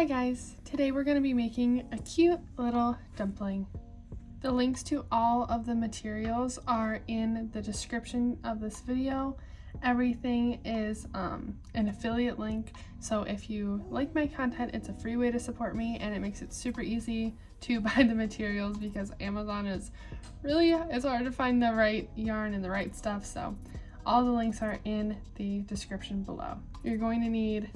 Hi guys, today we're going to be making a cute little dumpling. The links to all of the materials are in the description of this video. Everything is an affiliate link, so if you like my content, it's a free way to support me and it makes it super easy to buy the materials because Amazon is it's hard to find the right yarn and the right stuff, so all the links are in the description below. You're going to need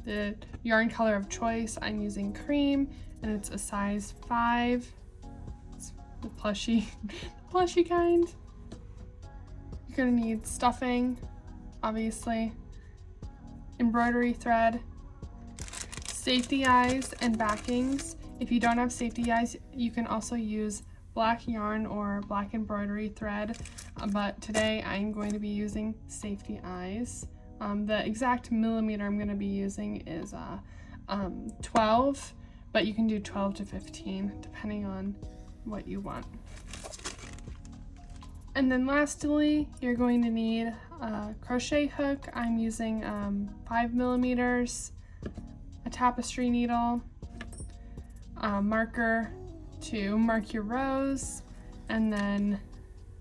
the yarn color of choice. I'm using cream and it's a size 5. It's the plushy kind. You're gonna need stuffing, obviously, embroidery thread, safety eyes and backings. If you don't have safety eyes, you can also use black yarn or black embroidery thread, but today I'm going to be using safety eyes. The exact millimeter I'm going to be using is 12, but you can do 12 to 15 depending on what you want. And then lastly, you're going to need a crochet hook. I'm using 5 millimeters, a tapestry needle, a marker to mark your rows, and then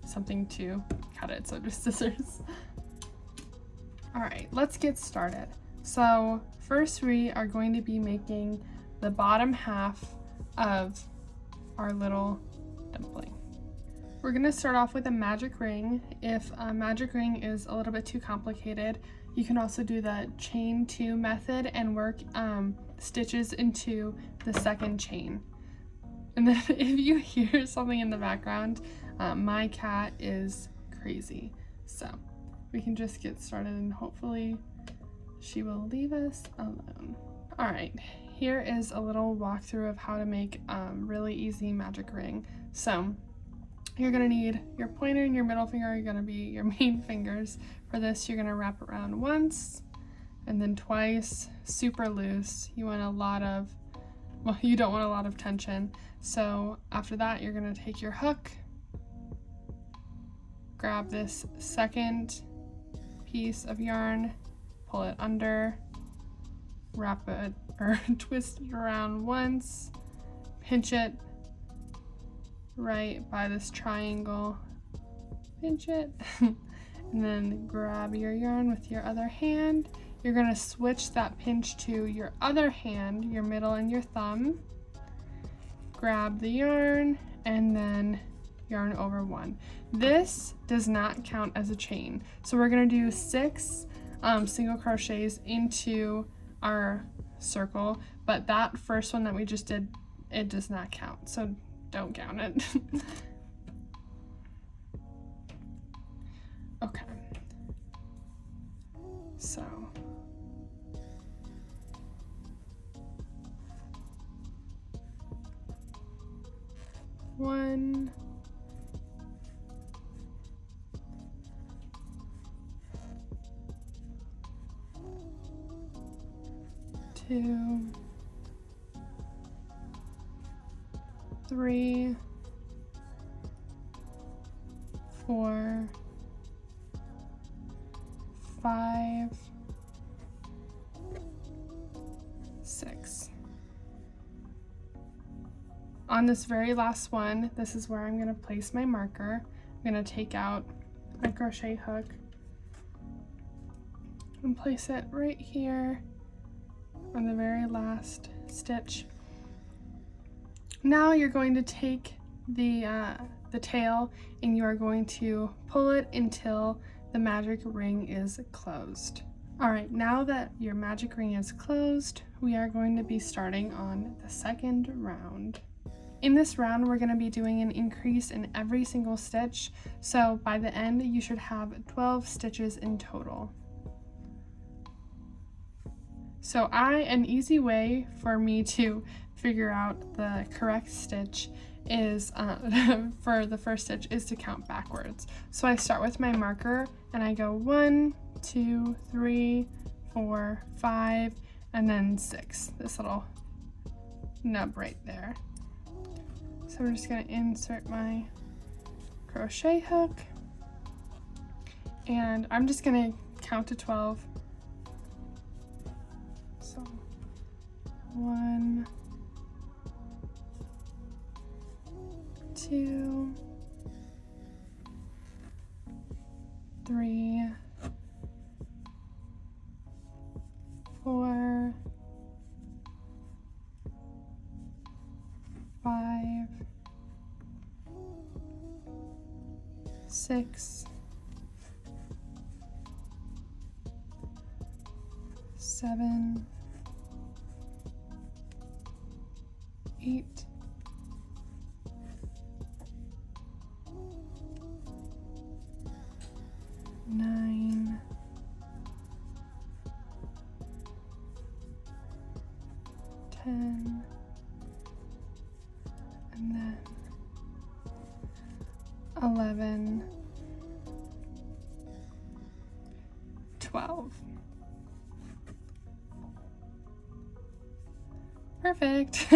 something to cut it, so just scissors. All right, let's get started. So first we are going to be making the bottom half of our little dumpling. We're gonna start off with a magic ring. If a magic ring is a little bit too complicated, you can also do the chain 2 method and work stitches into the second chain. And then if you hear something in the background, my cat is crazy. So we can just get started and hopefully she will leave us alone. All right, here is a little walkthrough of how to make a really easy magic ring. So you're gonna need your pointer and your middle finger are gonna be your main fingers. For this, you're gonna wrap around once and then twice, super loose. You want a lot of, well, you don't want a lot of tension. So after that, you're gonna take your hook, grab this second piece of yarn, pull it under, wrap it or twist it around once, pinch it right by this triangle, pinch it, and then grab your yarn with your other hand. You're gonna switch that pinch to your other hand, your middle and your thumb, grab the yarn, and then yarn over 1. This does not count as a chain, so we're going to do 6 single crochets into our circle, but that first one that we just did, it does not count, so don't count it. Okay, so one, 2, 3, 4, 5, 6. On this very last one, this is where I'm going to place my marker. I'm going to take out my crochet hook and place it right here on the very last stitch. Now you're going to take the tail and you are going to pull it until the magic ring is closed. All right, now that your magic ring is closed, we are going to be starting on the second round. In this round, we're going to be doing an increase in every single stitch, so by the end you should have 12 stitches in total. So an easy way for me to figure out the correct stitch is, for the first stitch, is to count backwards. So I start with my marker and I go 1, 2, 3, 4, 5, and then 6. This little nub right there. So I'm just going to insert my crochet hook and I'm just going to count to 12. So 1, 2, 3, 4, 5, 6, 7, 8, 9, 10, and then 11, 12. Perfect.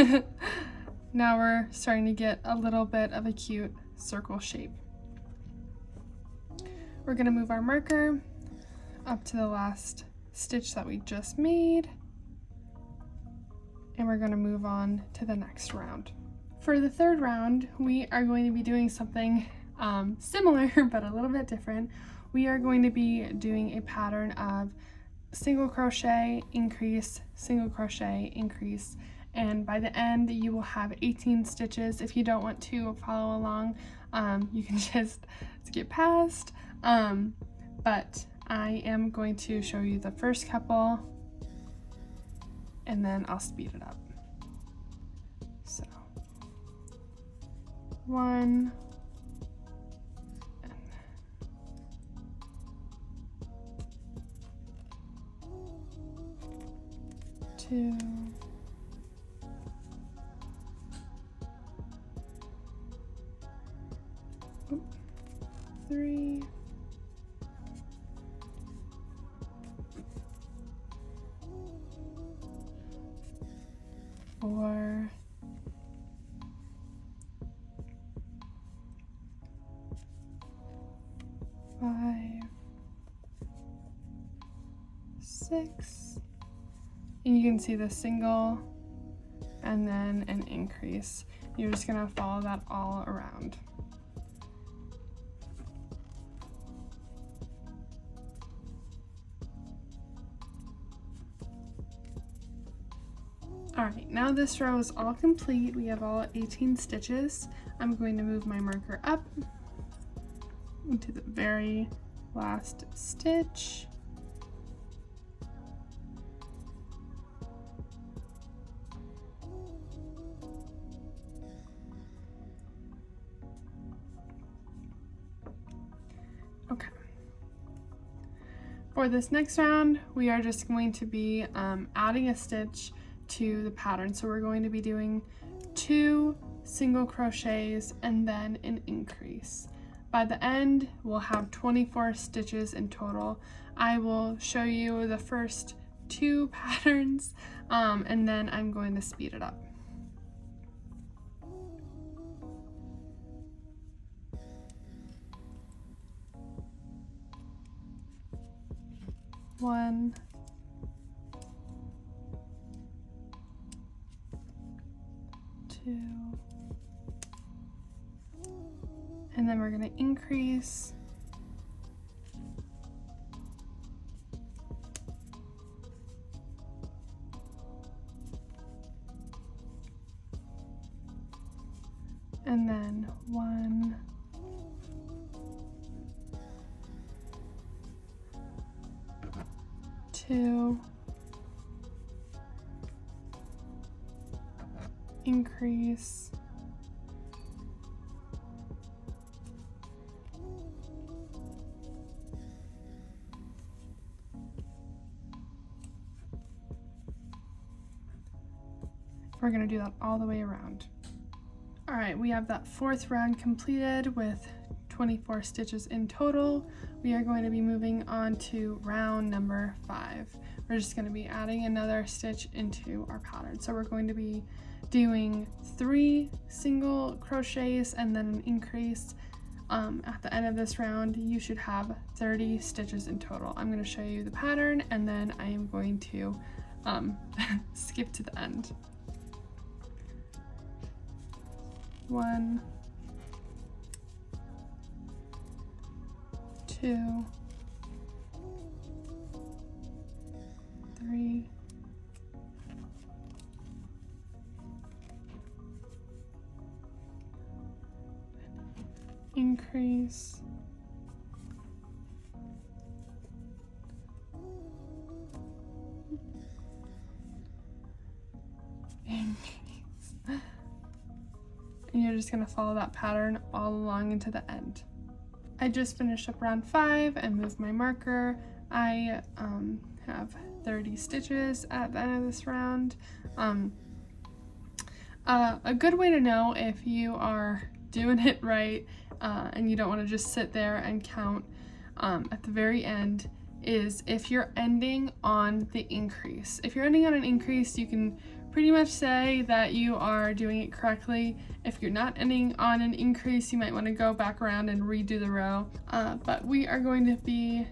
Now we're starting to get a little bit of a cute circle shape. We're going to move our marker up to the last stitch that we just made, and we're going to move on to the next round. For the third round, we are going to be doing something similar but a little bit different. We are going to be doing a pattern of single crochet, increase, single crochet, increase, and by the end you will have 18 stitches. If you don't want to follow along, you can just skip past, but I am going to show you the first couple and then I'll speed it up. So 1, 2, 3, 4, 5, 6, and you can see the single and then an increase. You're just going to follow that all around. Alright, now this row is all complete. We have all 18 stitches. I'm going to move my marker up into the very last stitch. Okay. For this next round, we are just going to be adding a stitch to the pattern. So we're going to be doing 2 single crochets and then an increase. By the end, we'll have 24 stitches in total. I will show you the first 2 patterns and then I'm going to speed it up. One, 2, and then we're going to increase, and then 1, 2, increase, we're going to do that all the way around. All right, we have that 4th round completed with 24 stitches in total. We are going to be moving on to round number 5. We're just going to be adding another stitch into our pattern. So we're going to be doing 3 single crochets and then an increase. At the end of this round, you should have 30 stitches in total. I'm going to show you the pattern and then I am going to skip to the end. 1, 2, 3, 4, increase, and you're just going to follow that pattern all along into the end. I just finished up round 5 and moved my marker. I have 30 stitches at the end of this round. A good way to know if you are doing it right and you don't want to just sit there and count at the very end is if you're ending on the increase. If you're ending on an increase, you can pretty much say that you are doing it correctly. If you're not ending on an increase, you might want to go back around and redo the row. But we are going to be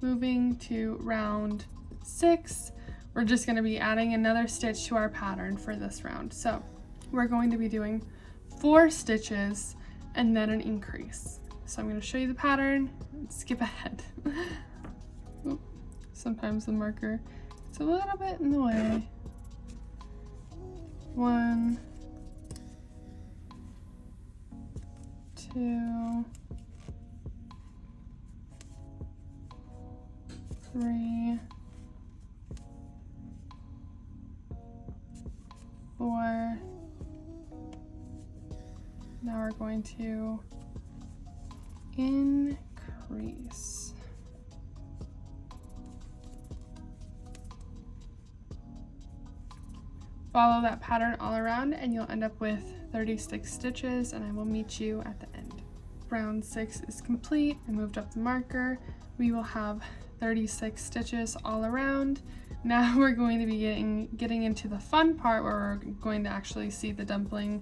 moving to round 6. We're just going to be adding another stitch to our pattern for this round. So we're going to be doing 4 stitches and then an increase. So I'm going to show you the pattern and skip ahead. Sometimes the marker is a little bit in the way. 1, 2, 3, 4. Now we're going to increase. Follow that pattern all around and you'll end up with 36 stitches, and I will meet you at the end. Round 6 is complete. I moved up the marker. We will have 36 stitches all around. Now we're going to be getting into the fun part where we're going to actually see the dumpling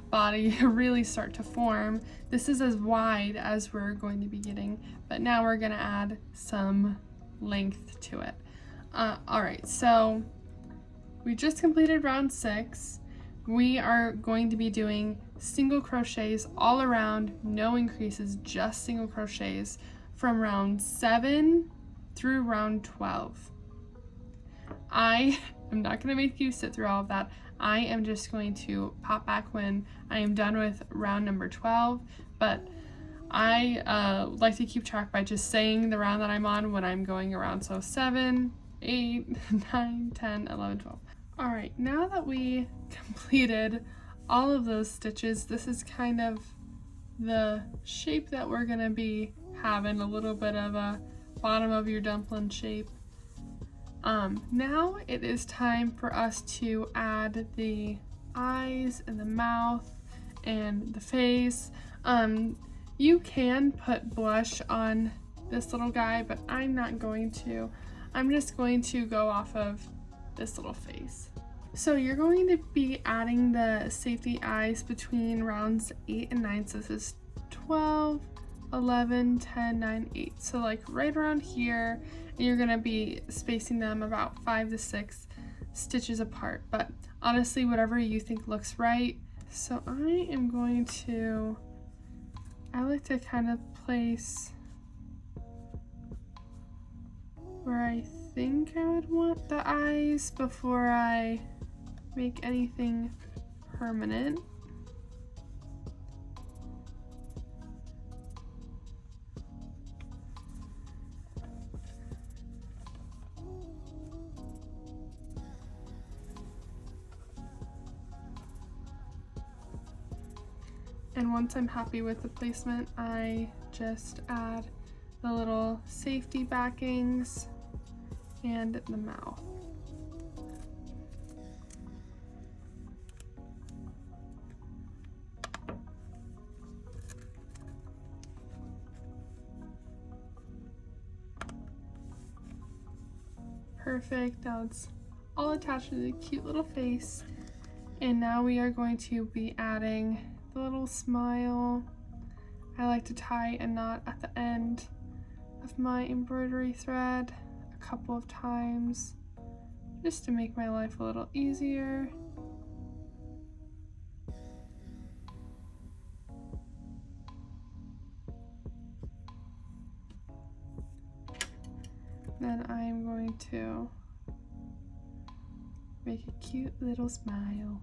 body really start to form. This is as wide as we're going to be getting, but now we're going to add some length to it. Alright, so we just completed round 6. We are going to be doing single crochets all around, no increases, just single crochets from round 7 through round 12. I am not going to make you sit through all of that. I am just going to pop back when I am done with round number 12, but I like to keep track by just saying the round that I'm on when I'm going around. So 7, 8, 9, 10, 11, 12. All right, now that we completed all of those stitches, this is kind of the shape that we're gonna be having, a little bit of a bottom of your dumpling shape. Now it is time for us to add the eyes and the mouth and the face. You can put blush on this little guy, but I'm not going to. I'm just going to go off of this little face. So you're going to be adding the safety eyes between rounds 8 and 9. So this is 12, 11, 10, 9, 8. So like right around here, and you're gonna be spacing them about 5 to 6 stitches apart. But honestly, whatever you think looks right. So I am going to, I like to kind of place where I think I would want the eyes before I make anything permanent. And once I'm happy with the placement, I just add the little safety backings and the mouth. Perfect, now it's all attached to the cute little face. And now we are going to be adding the little smile. I like to tie a knot at the end of my embroidery thread a couple of times just to make my life a little easier. Then I'm going to make a cute little smile.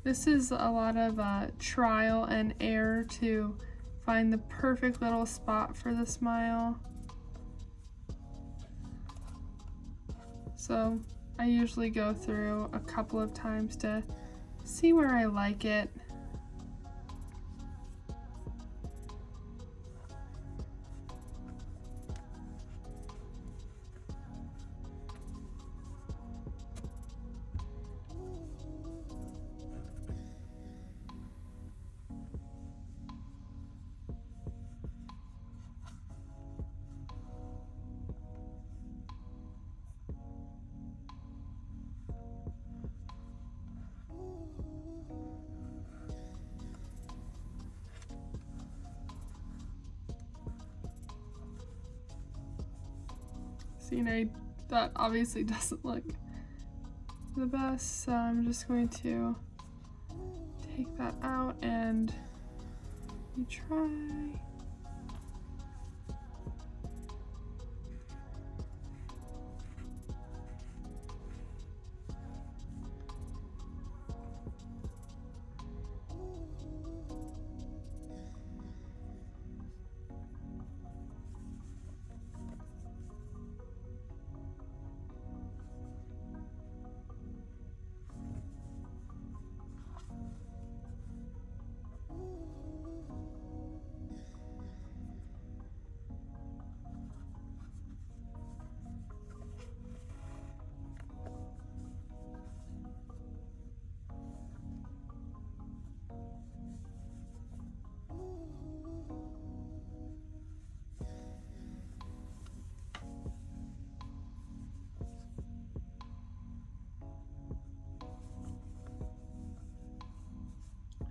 This is a lot of trial and error to find the perfect little spot for the smile. So I usually go through a couple of times to see where I like it. See, now that obviously doesn't look the best, so I'm just going to take that out and try.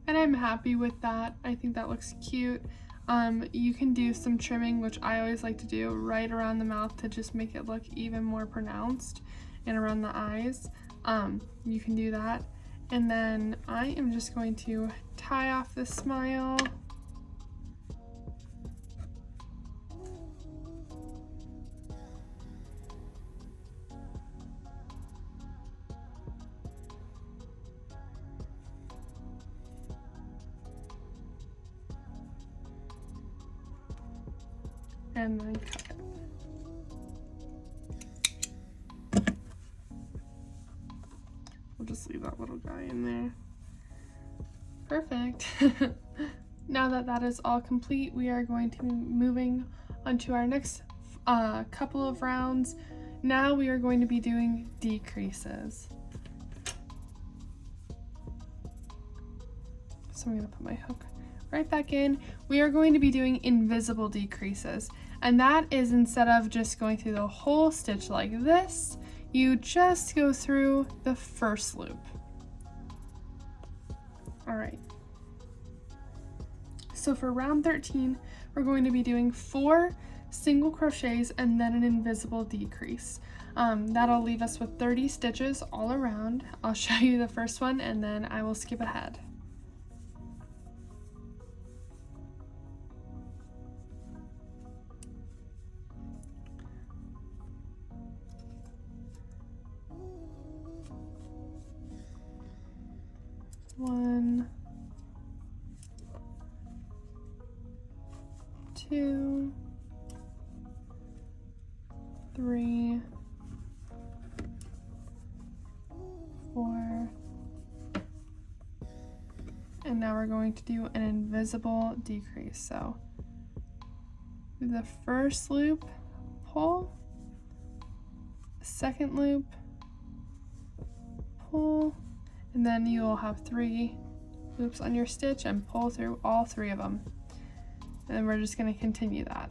And I'm happy with that. I think that looks cute. You can do some trimming, which I always like to do, right around the mouth to just make it look even more pronounced, and around the eyes. You can do that. And then I am just going to tie off the smile. And then cut it. We'll just leave that little guy in there. Perfect. Now that that is all complete, we are going to be moving on to our next couple of rounds. Now we are going to be doing decreases. So I'm going to put my hook right back in. We are going to be doing invisible decreases, and that is, instead of just going through the whole stitch like this, you just go through the first loop. All right, so for round 13 we're going to be doing 4 single crochets and then an invisible decrease. That'll leave us with 30 stitches all around. I'll show you the first one and then I will skip ahead. One, 2, 3, 4, and now we're going to do an invisible decrease. So the first loop, pull, second loop, pull, and then you will have 3 loops on your stitch and pull through all 3 of them. And then we're just going to continue that.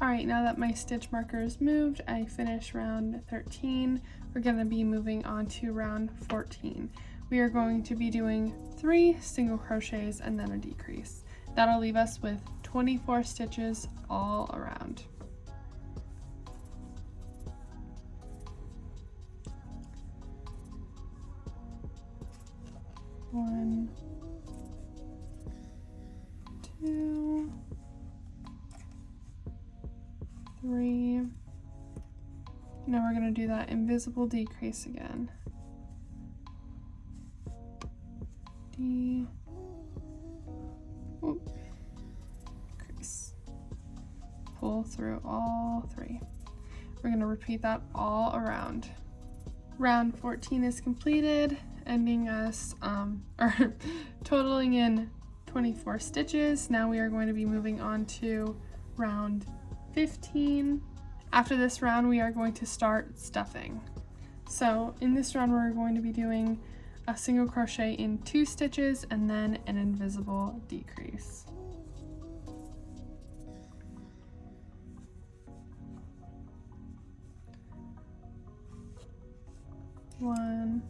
Alright, now that my stitch marker is moved, I finished round 13. We're going to be moving on to round 14. We are going to be doing 3 single crochets and then a decrease. That'll leave us with 24 stitches all around. 1, 2, 3. Now we're going to do that invisible decrease again. Decrease. Pull through all 3. We're going to repeat that all around. Round 14 is completed, ending us, or totaling in 24 stitches. Now we are going to be moving on to round 15. After this round, we are going to start stuffing. So in this round, we're going to be doing a single crochet in 2 stitches and then an invisible decrease. One,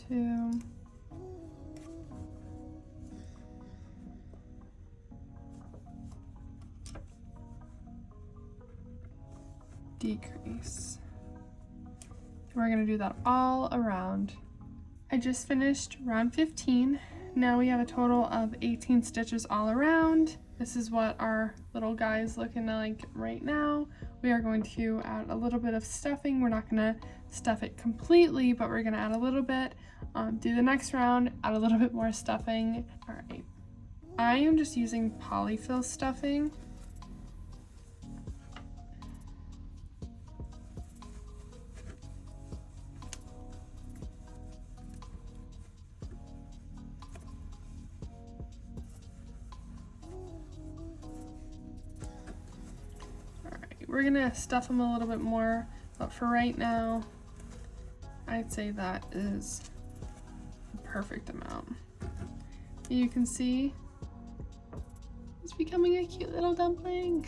2, decrease. We're going to do that all around. I just finished round 15. Now we have a total of 18 stitches all around. This is what our little guy is looking like right now. We are going to add a little bit of stuffing. We're not going to stuff it completely, but we're going to add a little bit. Do the next round, add a little bit more stuffing. All right. I am just using polyfill stuffing. We're gonna stuff them a little bit more, but for right now, I'd say that is the perfect amount. You can see it's becoming a cute little dumpling.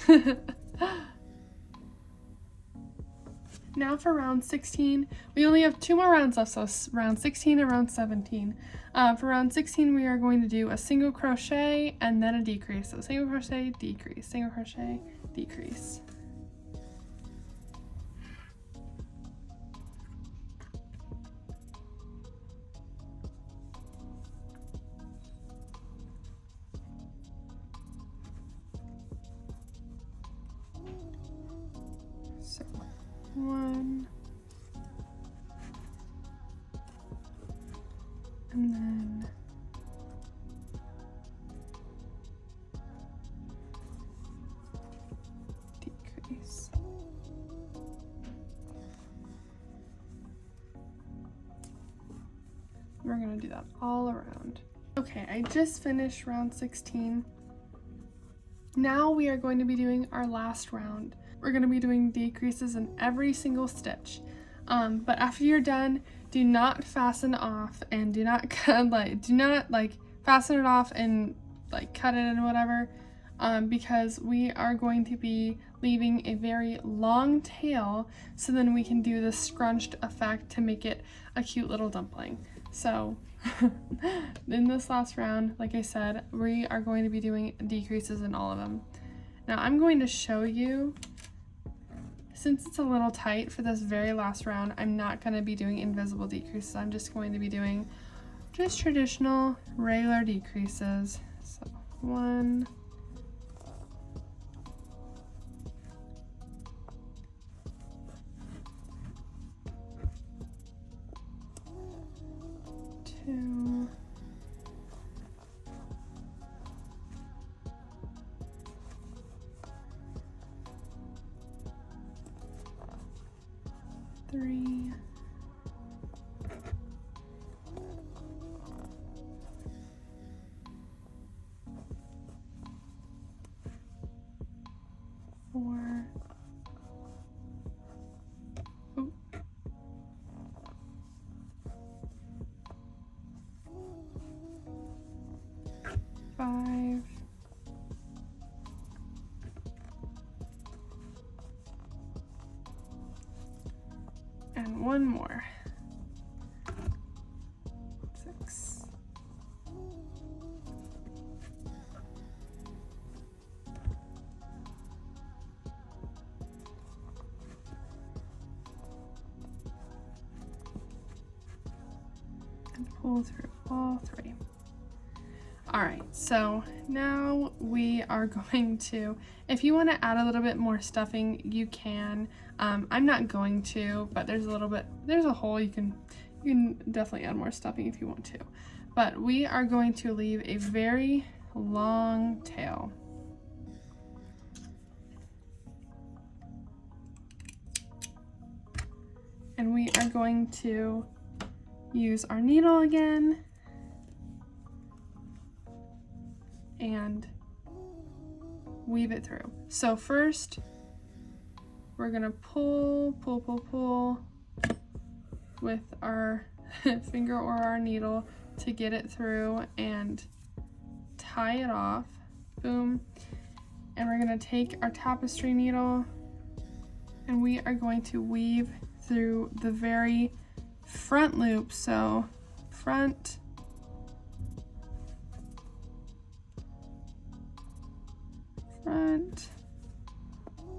Now for round 16, we only have 2 more rounds left, so round 16 and round 17. For round 16, we are going to do a single crochet and then a decrease. So single crochet, decrease, single crochet, decrease. So 1, and then decrease. We're going to do that all around. Okay, I just finished round 16. Now we are going to be doing our last round. We're going to be doing decreases in every single stitch. But after you're done, do not fasten off and do not fasten it off and cut it and whatever, because we are going to be leaving a very long tail, so then we can do the scrunched effect to make it a cute little dumpling. So in this last round, like I said, we are going to be doing decreases in all of them. Now I'm going to show you, since it's a little tight for this very last round, I'm not going to be doing invisible decreases. I'm just going to be doing just traditional regular decreases. So 1, 2, 3, 4, oh, 5, and 1 more. 6. pull through all 3. All right, so now we are going to, if you want to add a little bit more stuffing, you can. I'm not going to, but there's a hole, you can definitely add more stuffing if you want to. But we are going to leave a very long tail. And we are going to use our needle again and weave it through. So first, we're gonna pull with our finger or our needle to get it through and tie it off. Boom. And we're gonna take our tapestry needle and we are going to weave through the very front loop. So front, front,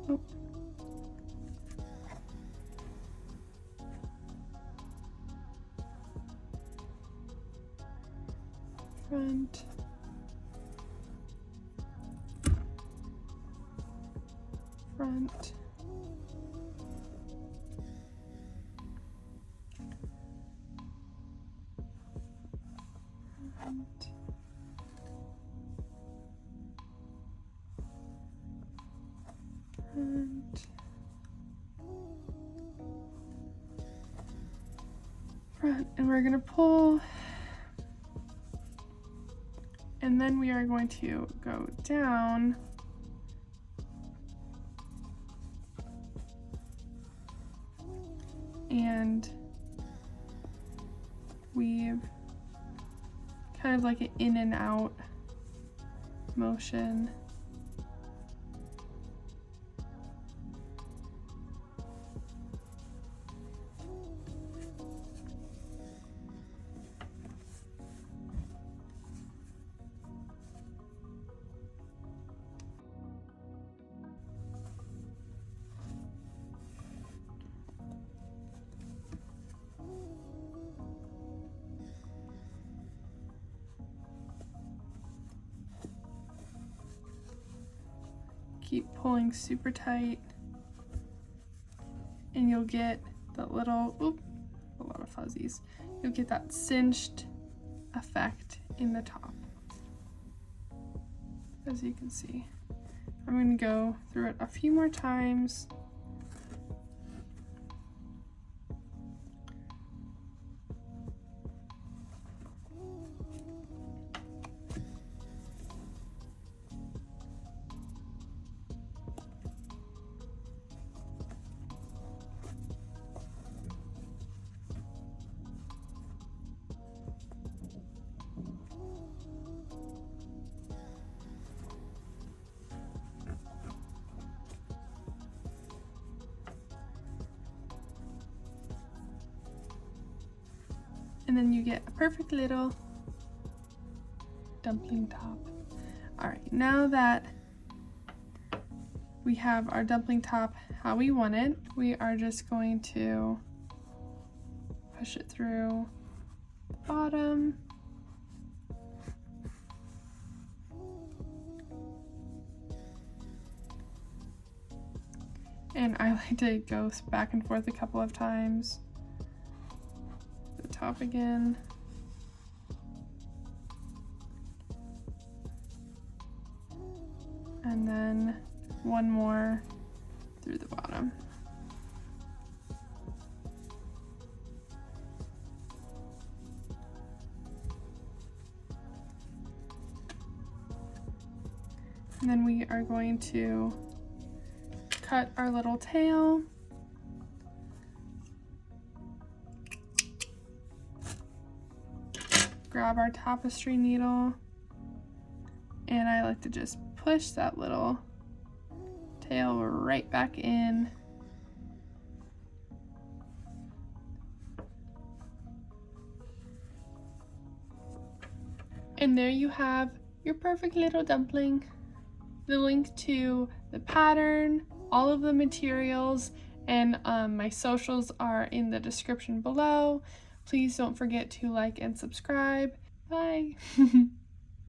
oh. Front, front, front, and we're gonna pull, and then we are going to go down and weave kind of like an in and out motion. Keep pulling super tight and you'll get that little, oop, a lot of fuzzies. You'll get that cinched effect in the top, as you can see. I'm going to go through it a few more times. And then you get a perfect little dumpling top. All right, now that we have our dumpling top how we want it, we are just going to push it through the bottom. And I like to go back and forth a couple of times. The top again. And then one more through the bottom. And then we are going to cut our little tail. Grab our tapestry needle, and I like to just push that little tail right back in. And there you have your perfect little dumpling. The link to the pattern, all of the materials, and my socials are in the description below. Please don't forget to like and subscribe. Bye!